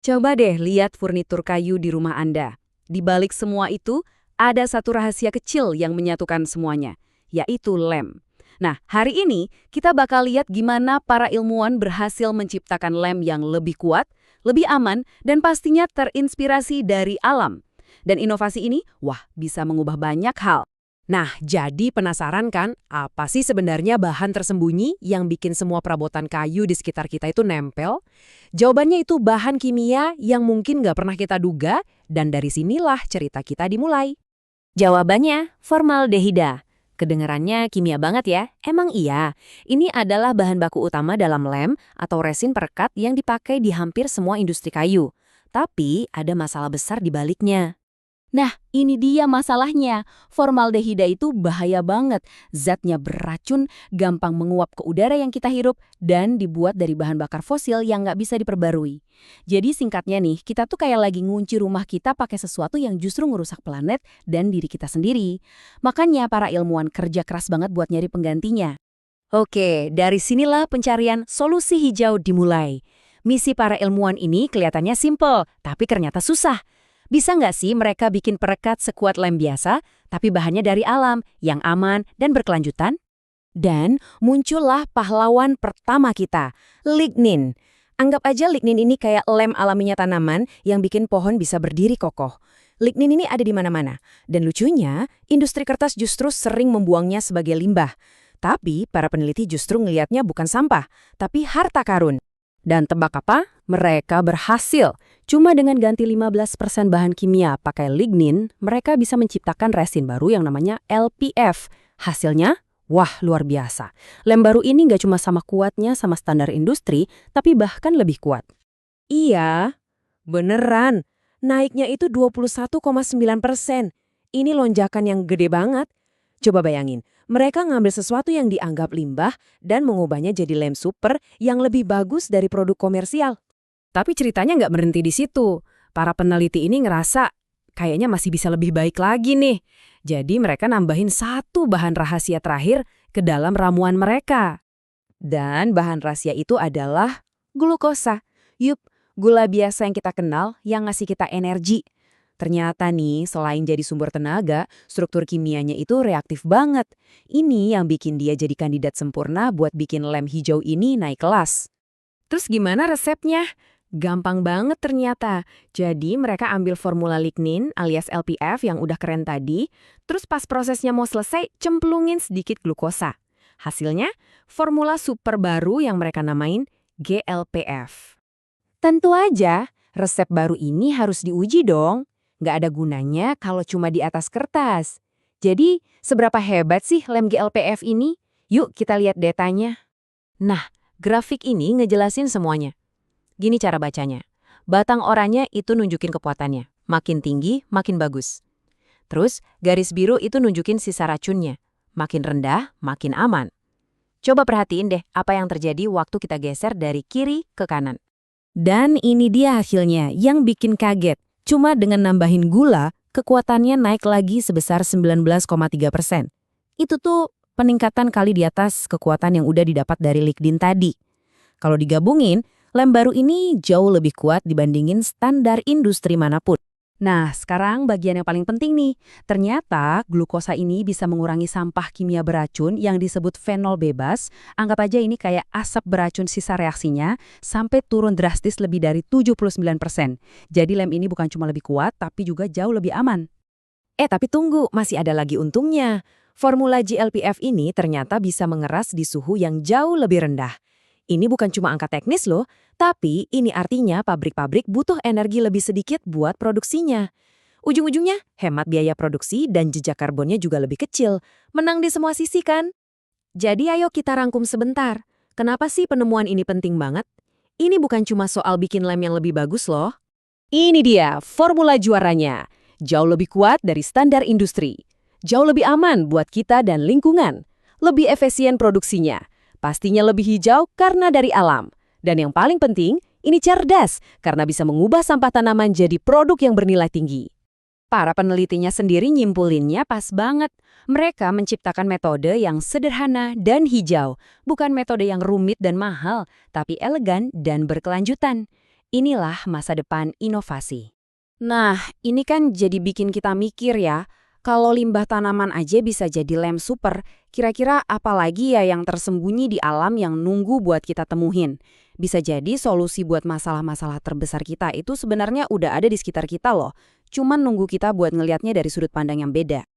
Coba deh lihat furnitur kayu di rumah Anda. Di balik semua itu, ada satu rahasia kecil yang menyatukan semuanya, yaitu lem. Nah, hari ini kita bakal lihat gimana para ilmuwan berhasil menciptakan lem yang lebih kuat, lebih aman, dan pastinya terinspirasi dari alam. Dan inovasi ini, wah, bisa mengubah banyak hal. Nah, jadi penasaran kan, apa sih sebenarnya bahan tersembunyi yang bikin semua perabotan kayu di sekitar kita itu nempel? Jawabannya itu bahan kimia yang mungkin nggak pernah kita duga, dan dari sinilah cerita kita dimulai. Jawabannya formaldehida. Kedengarannya kimia banget ya? Emang iya. Ini adalah bahan baku utama dalam lem atau resin perekat yang dipakai di hampir semua industri kayu. Tapi ada masalah besar di baliknya. Nah, ini dia masalahnya. Formaldehida itu bahaya banget. Zatnya beracun, gampang menguap ke udara yang kita hirup, dan dibuat dari bahan bakar fosil yang nggak bisa diperbarui. Jadi singkatnya nih, kita tuh kayak lagi ngunci rumah kita pakai sesuatu yang justru ngerusak planet dan diri kita sendiri. Makanya para ilmuwan kerja keras banget buat nyari penggantinya. Oke, dari sinilah pencarian solusi hijau dimulai. Misi para ilmuwan ini kelihatannya simpel, tapi ternyata susah. Bisa nggak sih mereka bikin perekat sekuat lem biasa, tapi bahannya dari alam, yang aman dan berkelanjutan? Dan muncullah pahlawan pertama kita, lignin. Anggap aja lignin ini kayak lem alaminya tanaman yang bikin pohon bisa berdiri kokoh. Lignin ini ada di mana-mana. Dan lucunya, industri kertas justru sering membuangnya sebagai limbah. Tapi para peneliti justru ngelihatnya bukan sampah, tapi harta karun. Dan tebak apa? Mereka berhasil. Cuma dengan ganti 15% bahan kimia pakai lignin, mereka bisa menciptakan resin baru yang namanya LPF. Hasilnya, wah luar biasa. Lem baru ini nggak cuma sama kuatnya sama standar industri, tapi bahkan lebih kuat. Iya, beneran. Naiknya itu 21,9%. Ini lonjakan yang gede banget. Coba bayangin, mereka ngambil sesuatu yang dianggap limbah dan mengubahnya jadi lem super yang lebih bagus dari produk komersial. Tapi ceritanya nggak berhenti di situ. Para peneliti ini ngerasa kayaknya masih bisa lebih baik lagi nih. Jadi mereka nambahin satu bahan rahasia terakhir ke dalam ramuan mereka. Dan bahan rahasia itu adalah glukosa. Yup, gula biasa yang kita kenal yang ngasih kita energi. Ternyata nih, selain jadi sumber tenaga, struktur kimianya itu reaktif banget. Ini yang bikin dia jadi kandidat sempurna buat bikin lem hijau ini naik kelas. Terus gimana resepnya? Gampang banget ternyata. Jadi mereka ambil formula lignin alias LPF yang udah keren tadi, terus pas prosesnya mau selesai, cemplungin sedikit glukosa. Hasilnya, formula super baru yang mereka namain GLPF. Tentu aja, resep baru ini harus diuji dong. Nggak ada gunanya kalau cuma di atas kertas. Jadi, seberapa hebat sih lem GLPF ini? Yuk kita lihat datanya. Nah, grafik ini ngejelasin semuanya. Gini cara bacanya. Batang oranye itu nunjukin kekuatannya. Makin tinggi, makin bagus. Terus, garis biru itu nunjukin sisa racunnya. Makin rendah, makin aman. Coba perhatiin deh apa yang terjadi waktu kita geser dari kiri ke kanan. Dan ini dia hasilnya yang bikin kaget. Cuma dengan nambahin gula, kekuatannya naik lagi sebesar 19,3%. Itu tuh peningkatan kali di atas kekuatan yang udah didapat dari lignin tadi. Kalau digabungin, lem baru ini jauh lebih kuat dibandingin standar industri manapun. Nah, sekarang bagian yang paling penting nih. Ternyata glukosa ini bisa mengurangi sampah kimia beracun yang disebut fenol bebas. Anggap aja ini kayak asap beracun sisa reaksinya sampai turun drastis lebih dari 79%. Jadi lem ini bukan cuma lebih kuat, tapi juga jauh lebih aman. Tapi tunggu, masih ada lagi untungnya. Formula GLPF ini ternyata bisa mengeras di suhu yang jauh lebih rendah. Ini bukan cuma angka teknis loh, tapi ini artinya pabrik-pabrik butuh energi lebih sedikit buat produksinya. Ujung-ujungnya hemat biaya produksi dan jejak karbonnya juga lebih kecil. Menang di semua sisi kan? Jadi ayo kita rangkum sebentar. Kenapa sih penemuan ini penting banget? Ini bukan cuma soal bikin lem yang lebih bagus loh. Ini dia formula juaranya. Jauh lebih kuat dari standar industri. Jauh lebih aman buat kita dan lingkungan. Lebih efisien produksinya. Pastinya lebih hijau karena dari alam. Dan yang paling penting, ini cerdas karena bisa mengubah sampah tanaman jadi produk yang bernilai tinggi. Para penelitinya sendiri nyimpulinnya pas banget. Mereka menciptakan metode yang sederhana dan hijau. Bukan metode yang rumit dan mahal, tapi elegan dan berkelanjutan. Inilah masa depan inovasi. Nah, ini kan jadi bikin kita mikir ya, kalau limbah tanaman aja bisa jadi lem super, kira-kira apa lagi ya yang tersembunyi di alam yang nunggu buat kita temuin? Bisa jadi solusi buat masalah-masalah terbesar kita itu sebenarnya udah ada di sekitar kita loh, cuman nunggu kita buat ngelihatnya dari sudut pandang yang beda.